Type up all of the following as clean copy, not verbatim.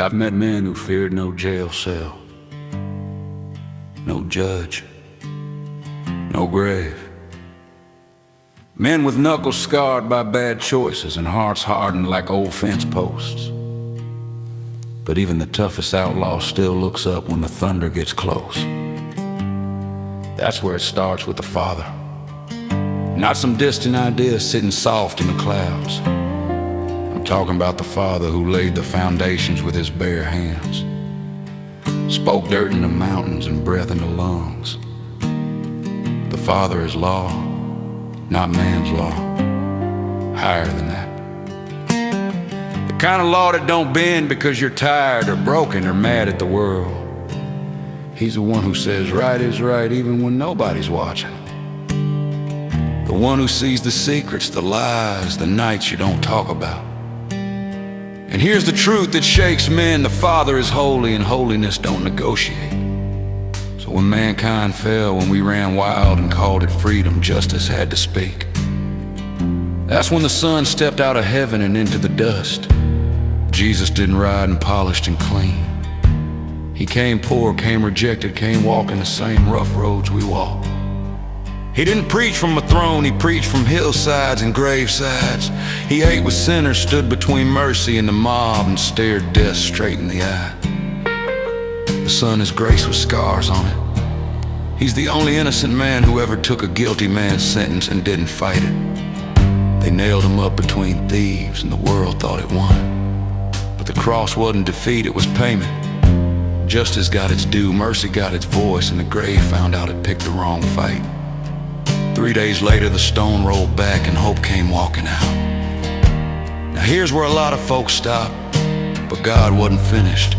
I've met men who feared no jail cell, no judge, no grave. Men with knuckles scarred by bad choices and hearts hardened like old fence posts. But even the toughest outlaw still looks up when the thunder gets close. That's where it starts with the Father. Not some distant idea sitting soft in the clouds. I'm talking about the Father who laid the foundations with his bare hands, spoke dirt in the mountains and breath in the lungs. The Father is law, not man's law, higher than that. The kind of law that don't bend because you're tired or broken or mad at the world. He's the one who says right is right even when nobody's watching. The one who sees the secrets, the lies, the nights you don't talk about. And here's the truth that shakes men: the Father is holy and holiness don't negotiate. So when mankind fell, when we ran wild and called it freedom, justice had to speak. That's when the Son stepped out of heaven and into the dust. Jesus didn't ride in polished and clean. He came poor, came rejected, came walking the same rough roads we walk. He didn't preach from a throne, he preached from hillsides and gravesides. He ate with sinners, stood between mercy and the mob, and stared death straight in the eye. The Son is grace with scars on it. He's the only innocent man who ever took a guilty man's sentence and didn't fight it. They nailed him up between thieves and the world thought it won. But the cross wasn't defeat, it was payment. Justice got its due, mercy got its voice, and the grave found out it picked the wrong fight. 3 days later, the stone rolled back and hope came walking out. Now here's where a lot of folks stop, but God wasn't finished.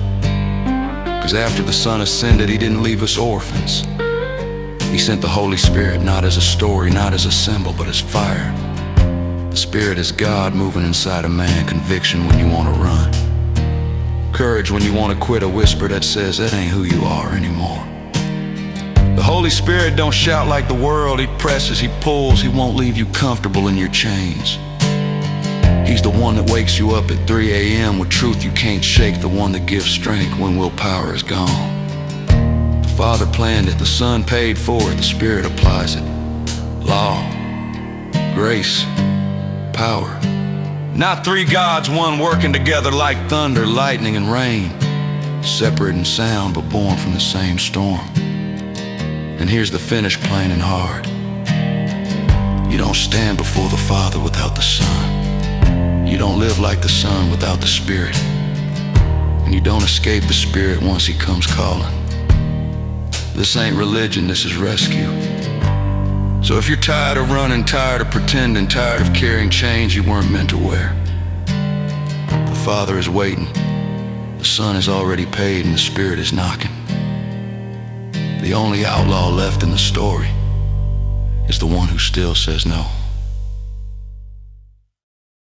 Because after the Son ascended, he didn't leave us orphans. He sent the Holy Spirit not as a story, not as a symbol, but as fire. The Spirit is God moving inside a man, conviction when you want to run, courage when you want to quit, a whisper that says that ain't who you are anymore. The Holy Spirit don't shout like the world. He presses, he pulls, he won't leave you comfortable in your chains. He's the one that wakes you up at 3 a.m. with truth you can't shake, the one that gives strength when willpower is gone. The Father planned it, the Son paid for it, the Spirit applies it. Law, grace, power. Not three gods, one working together like thunder, lightning, and rain. Separate in sound, but born from the same storm. And here's the finish, plain and hard. You don't stand before the Father without the Son. You don't live like the Son without the Spirit. And you don't escape the Spirit once he comes calling. This ain't religion, this is rescue. So if you're tired of running, tired of pretending, tired of carrying chains you weren't meant to wear, the Father is waiting. The Son is already paid and the Spirit is knocking. The only outlaw left in the story is the one who still says no.